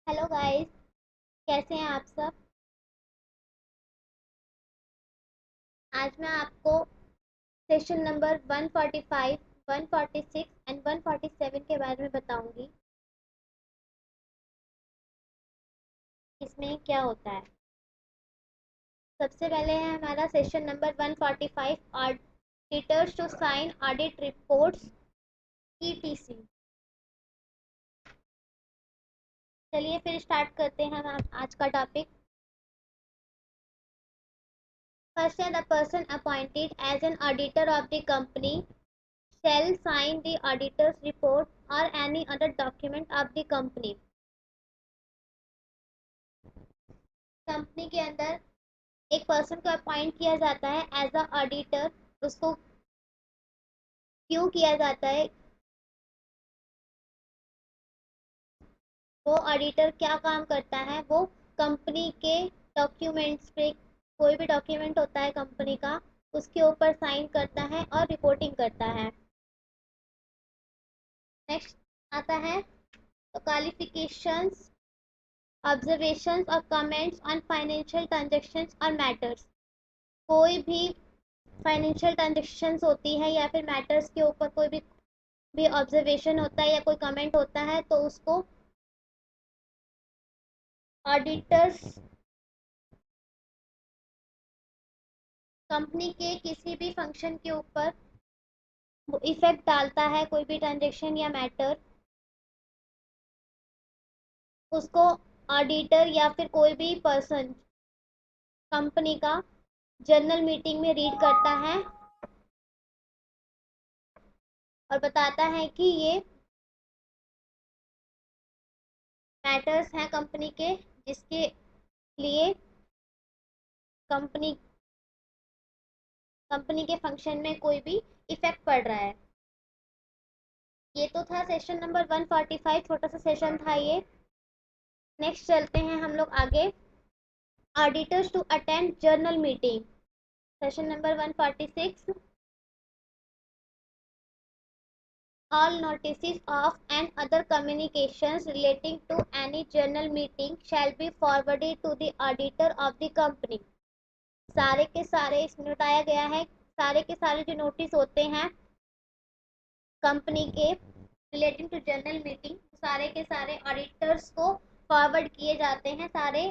Hello guys. कैसे हैं आप सब। आज मैं आपको सेशन नंबर 145, 146 एंड 147 के बारे में बताऊंगी। इसमें क्या होता है। सबसे पहले है हमारा session number 145, auditors to sign audit reports, ETC. चलिए फिर स्टार्ट करते हैं हम आज का टॉपिक। फर्स्ट है the person appointed as an auditor of the company shall sign the auditor's report or any other document of the company। Company के अंदर एक पर्सन को अपॉइंट किया जाता है एज अ ऑडिटर। उसको क्यों किया जाता है? वो ऑडिटर क्या काम करता है? वो कंपनी के डॉक्यूमेंट्स पे, कोई भी डॉक्यूमेंट होता है कंपनी का, उसके ऊपर साइन करता है और रिपोर्टिंग करता है। नेक्स्ट आता है तो क्वालिफिकेशंस, ऑब्जर्वेशंस और कमेंट्स ऑन फाइनेंशियल ट्रांजैक्शंस और मैटर्स। कोई भी फाइनेंशियल ट्रांजेक्शन्स होती है या फिर मैटर्स के ऊपर कोई भी ऑब्जर्वेशन होता है या कोई कमेंट होता है तो उसको ऑडिटर्स कंपनी के किसी भी फंक्शन के ऊपर वो इफेक्ट डालता है, कोई भी ट्रांजेक्शन या मैटर, उसको ऑडिटर या फिर कोई भी पर्सन कंपनी का जनरल मीटिंग में रीड करता है और बताता है कि ये मैटर्स हैं कंपनी के, जिसके लिए कंपनी कंपनी के फंक्शन में कोई भी इफेक्ट पड़ रहा है। ये तो था सेशन नंबर 145, छोटा सा सेशन था ये। नेक्स्ट चलते हैं हम लोग आगे। Auditors to attend general meeting, session number 146। All notices of and other communications relating to any journal meeting shall be forwarded to the auditor of the company। सारे के सारे इसमें बताया गया है, सारे के सारे जो नोटिस होते हैं कंपनी के रिलेटिंग टू जनरल मीटिंग, सारे के सारे ऑडिटर्स को फॉरवर्ड किए जाते हैं सारे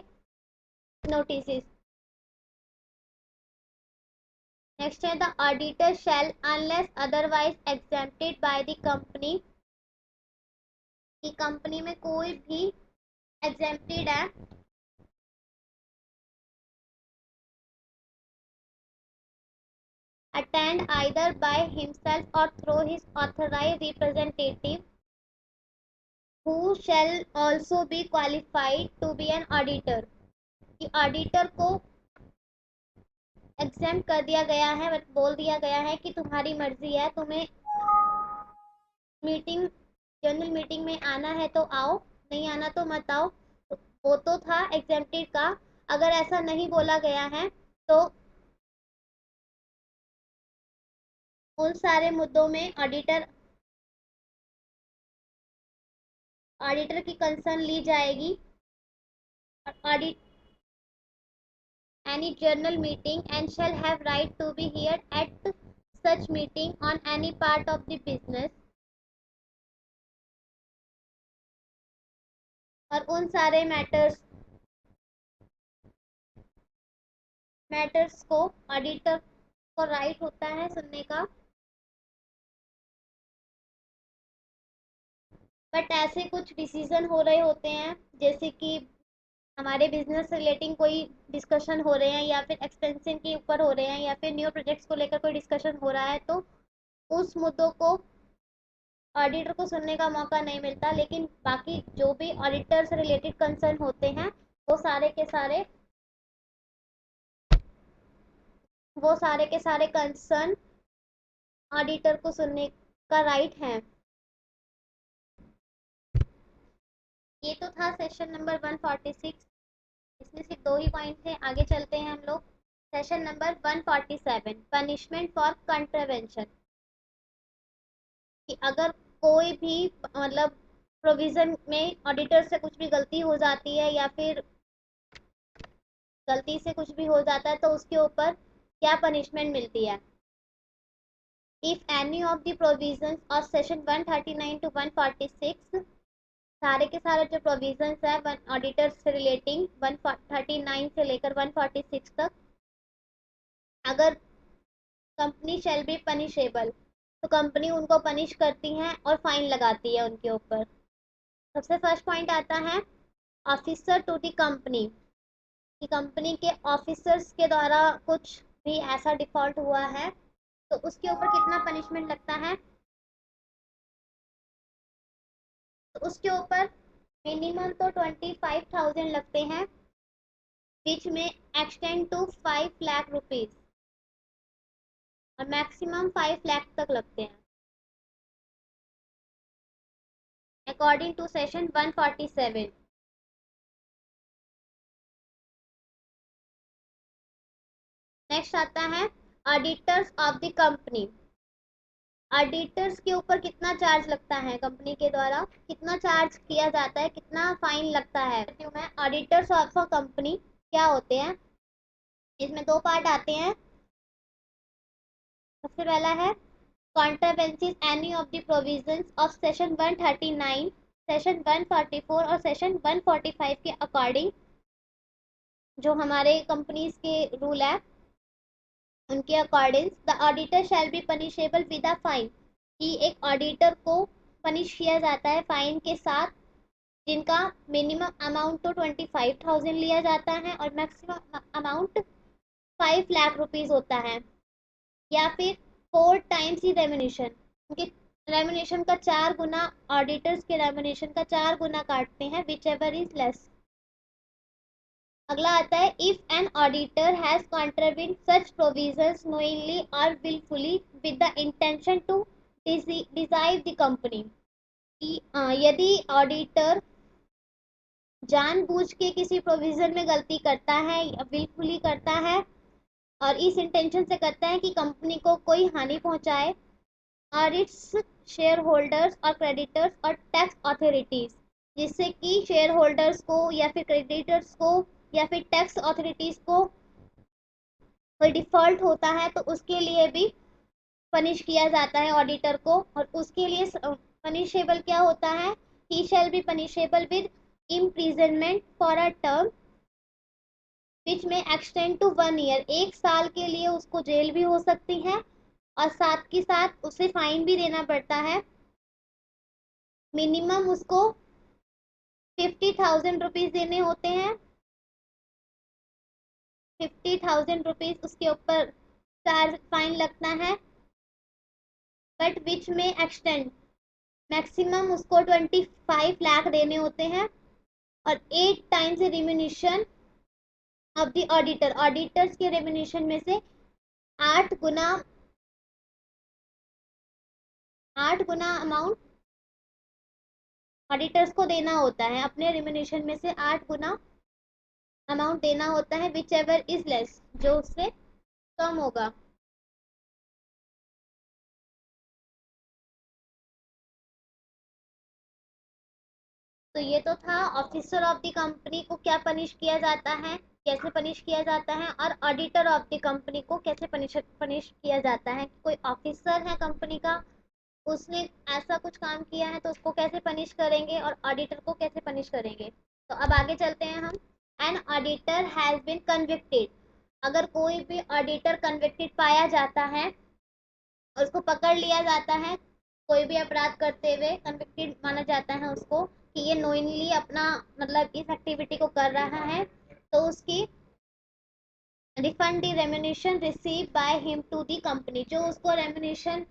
नोटिस। नेक्स्ट है the auditor shall unless otherwise exempted by the company, कि कंपनी में कोई भी एग्जेम्प्टेड है, attend either by himself or through his authorized representative, who shall also be qualified to be an auditor। कि auditor को exam कर दिया गया है, बोल दिया गया है कि तुम्हारी मर्जी है, तुम्हें मीटिंग जनरल मीटिंग में आना है तो आओ, नहीं आना तो मत आओ। वो तो था एग्जेम्प्टेड का। अगर ऐसा नहीं बोला गया है तो उन सारे मुद्दों में ऑडिटर की कंसर्न ली जाएगी। Audit any journal meeting and shall have right to be heard at such meeting on any part of the business। और उन सारे मैटर्स को ऑडिटर को राइट होता है सुनने का। बट ऐसे कुछ डिसीजन हो रहे होते हैं, जैसे कि हमारे बिजनेस से रिलेटिंग कोई डिस्कशन हो रहे हैं या फिर एक्सपेंशन के ऊपर हो रहे हैं या फिर न्यू प्रोजेक्ट्स को लेकर कोई डिस्कशन हो रहा है, तो उस मुद्दों को ऑडिटर को सुनने का मौका नहीं मिलता। लेकिन बाकी जो भी ऑडिटर से रिलेटेड कंसर्न होते हैं वो सारे के सारे वो सारे के सारे कंसर्न ऑडिटर को सुनने का राइट है। ये तो था सेशन नंबर 146। इसमें सिर्फ दो ही पॉइंट थे। आगे चलते हैं हम लोग। Session number 147, punishment for contravention. कि अगर कोई भी मतलब प्रोविजन में ऑडिटर से कुछ भी गलती हो जाती है या फिर गलती से कुछ भी हो जाता है तो उसके ऊपर क्या पनिशमेंट मिलती है। If any of the provisions of section 139 to 146, सारे के सारे जो प्रोविजंस है ऑडिटर से रिलेटिंग 139 से लेकर 146 तक, अगर कंपनी शैल बी पनिशेबल, तो कंपनी उनको पनिश करती है और फाइन लगाती है उनके ऊपर। सबसे फर्स्ट पॉइंट आता है ऑफिसर टू द कंपनी, कि कंपनी के ऑफिसर्स के द्वारा कुछ भी ऐसा डिफॉल्ट हुआ है तो उसके ऊपर कितना पनिशमेंट लगता है। तो उसके ऊपर मिनिमम तो 25,000 लगते हैं, बीच में एक्सटेंड टू 5 लाख रुपीज और मैक्सिमम 5 लाख तक लगते हैं अकॉर्डिंग टू सेशन 147। नेक्स्ट आता है auditors of the company. Auditors के ऊपर कितना चार्ज लगता है, कंपनी के द्वारा कितना चार्ज किया जाता है, कितना फाइन लगता है। मैं ऑडिटर्स ऑफ अ कंपनी क्या होते हैं, इसमें दो पार्ट आते हैं। सबसे पहला है contravenes any of the provisions of section 139, section 144 और सेशन 145 के अकॉर्डिंग, जो हमारे कंपनीज के रूल है उनके according the auditor shall be punishable with a fine, कि एक ऑडिटर को पनिश किया जाता है फाइन के साथ, जिनका मिनिमम अमाउंट तो 25,000 लिया जाता है और मैक्सिमम अमाउंट 5 लाख रुपीज होता है, या फिर 4 टाइम्स ही रेमुनेशन, उनके रेमुनेशन का 4 गुना, ऑडिटर्स के रेमुनेशन का 4 गुना काटते हैं, विच एवर इज लेस। अगला आता है if an auditor has contravened such provisions knowingly और wilfully with the intention to deceive the company, यदि ऑडिटर जानबूझ के किसी प्रोविजन में गलती करता है या विलफुली करता है और इस इंटेंशन से करता है कि कंपनी को कोई हानि पहुंचाए, और इट्स शेयर होल्डर्स और क्रेडिटर्स और टैक्स अथॉरिटीज, जिससे कि शेयर होल्डर्स को या फिर क्रेडिटर्स को या फिर टैक्स अथॉरिटीज को कोई डिफॉल्ट होता है तो उसके लिए भी पनिश किया जाता है ऑडिटर को। और उसके लिए पनिशेबल क्या होता है, he shall be punishable with imprisonment for a term which may extend to 1 year, 1 साल के लिए उसको जेल भी हो सकती है और साथ के साथ उसे फाइन भी देना पड़ता है। मिनिमम उसको 50,000 रुपीज देने होते हैं, 50,000 रुपीज उसके ऊपर चार्ज फाइन लगता है, but which may extend, maximum उसको 25 लाख देने होते हैं और 8 times remuneration of the auditor, auditors के रेम्यूनेशन में से 8 गुना, 8 गुना अमाउंट ऑडिटर्स को देना होता है, अपने रिम्यूनेशन में से 8 गुना अमाउंट देना होता है, विच एवर इज लेस, जो उससे कम होगा। तो ये तो था ऑफिसर ऑफ द कंपनी को क्या पनिश किया जाता है, कैसे पनिश किया जाता है, और ऑडिटर ऑफ द कंपनी को कैसे पनिश किया जाता है। कोई ऑफिसर है कंपनी का, उसने ऐसा कुछ काम किया है तो उसको कैसे पनिश करेंगे और ऑडिटर को कैसे पनिश करेंगे। तो अब आगे चलते हैं हम। An auditor has been convicted, अगर कोई भी ऑडिटर कन्विक्टेड पाया जाता है और उसको पकड़ लिया जाता है कोई भी अपराध करते हुए, कन्विक्टेड माना जाता है उसको कि ये नोइंगली अपना मतलब इस एक्टिविटी को कर रहा है, तो उसकी refund the remuneration receive by him to the company, जो उसको रेम्युनेशन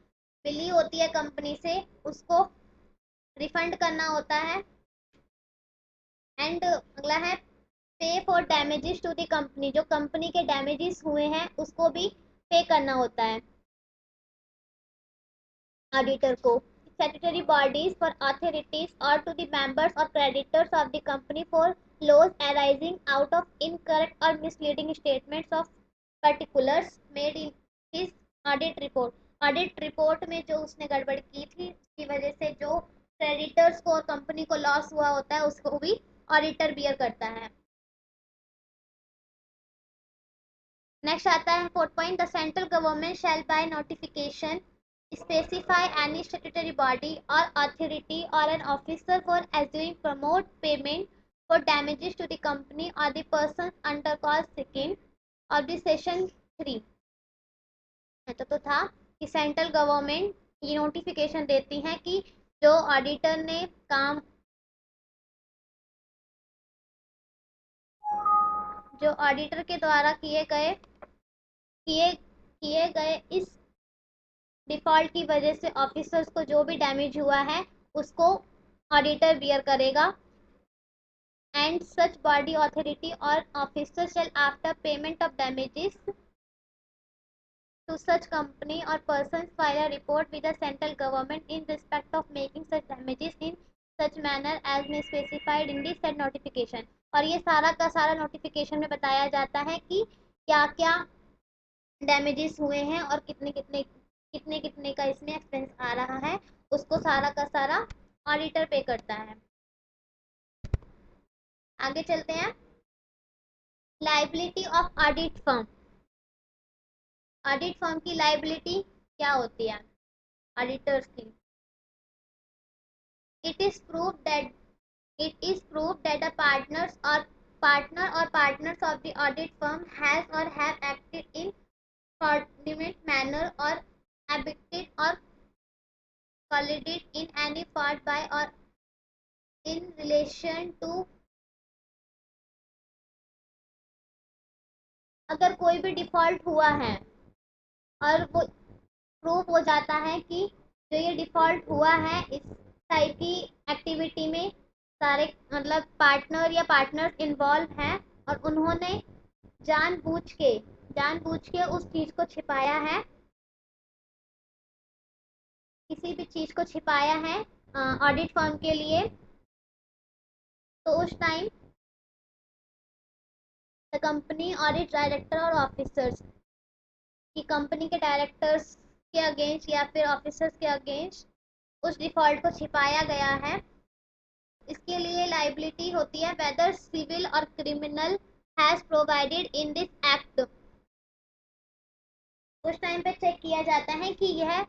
मिली होती है कंपनी से उसको रिफंड करना होता है। एंड अगला है pay for damages to the company, जो कंपनी के डैमेजेस हुए हैं उसको भी पे करना होता है ऑडिटर को। Statutory bodies for authorities or to the members or creditors of the company for loss arising out of incorrect or misleading statements of particulars made in his audit report, audit report में जो उसने गड़बड़ की थी उसकी वजह से जो क्रेडिटर्स को और कंपनी को लॉस हुआ होता है उसको भी ऑडिटर बियर करता है। नेक्स्ट आता है 4 point, the central government shell by notification specify any statutory body or authority or an officer for assuming promote payment for damages to the company or the persons under clause second of the section 3। तो था कि central government ये notification देती है कि जो auditor ने काम जो ऑडिटर के द्वारा किए गए इस डिफॉल्ट की वजह से ऑफिसर्स को जो भी डैमेज हुआ है उसको ऑडिटर बियर करेगा। एंड सच बॉडी अथॉरिटी और officer shall after payment of damages to such company or persons file a report with the central government in respect of making such damages in such manner as may specified in the said notification। और ये सारा का सारा notification में बताया जाता है कि क्या क्या डैमेजेस हुए हैं और कितने कितने का इसमें एक्सपेंस आ रहा है, उसको सारा का सारा ऑडिटर पे करता है। आगे चलते हैं, liability of audit firm. Audit firm की लाइबिलिटी क्या होती है ऑडिटर्स की? It is proved that the partners of the audit firm has or have acted in fraudulent manner or abetted or colluded in any part by or in relation to। अगर कोई भी default हुआ है और वो prove हो जाता है कि जो ये डिफॉल्ट हुआ है इस टाइप की एक्टिविटी में सारे मतलब पार्टनर या पार्टनर्स इन्वॉल्व हैं और उन्होंने जानबूझ के उस चीज को छिपाया है, किसी भी चीज को छिपाया है ऑडिट फर्म के लिए, तो उस time the company audit director और ऑफिसर्स की कंपनी के डायरेक्टर्स के अगेंस्ट या फिर ऑफिसर्स के अगेंस्ट उस डिफॉल्ट को छिपाया गया है, इसके लिए लाइबिलिटी होती है वेदर सिविल और criminal has provided in this act. उस टाइम पे चेक किया जाता है कि जो ये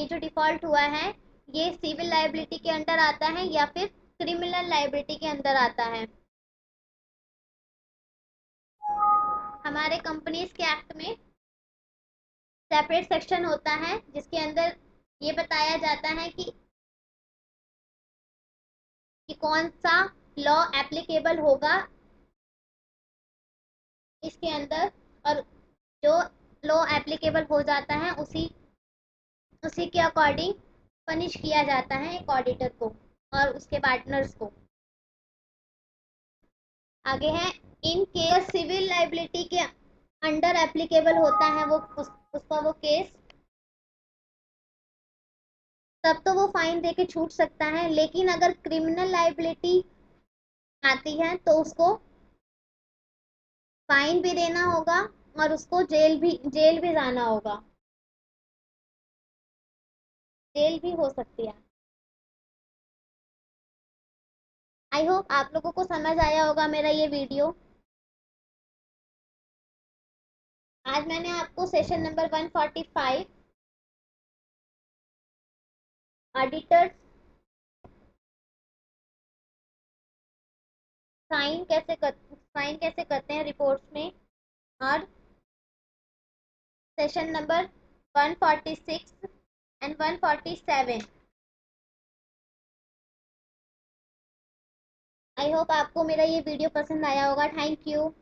जो डिफॉल्ट हुआ है ये सिविल लाइबिलिटी के अंडर आता है या फिर क्रिमिनल लाइबिलिटी के अंदर आता है। हमारे कंपनीज के एक्ट में सेपरेट सेक्शन होता है जिसके अंदर ये बताया जाता है कि कौन सा लॉ एप्लीकेबल होगा इसके अंदर, और जो लॉ एप्लीकेबल हो जाता है उसी के अकॉर्डिंग पनिश किया जाता है एक ऑडिटर को और उसके पार्टनर्स को। आगे है, इन केस सिविल लाइबिलिटी के अंडर एप्लीकेबल होता है उसका वो केस, तब तो वो फाइन दे के छूट सकता है, लेकिन अगर क्रिमिनल लाइबिलिटी आती है तो उसको फाइन भी देना होगा और उसको जेल भी जाना होगा, जेल भी हो सकती है। आई होप आप लोगों को समझ आया होगा मेरा ये वीडियो। आज मैंने आपको सेशन नंबर 145 ऑडिटर्स साइन कैसे करते हैं रिपोर्ट्स में, और session number 146 and 147। I hope आपको मेरा ये वीडियो पसंद आया होगा। Thank you.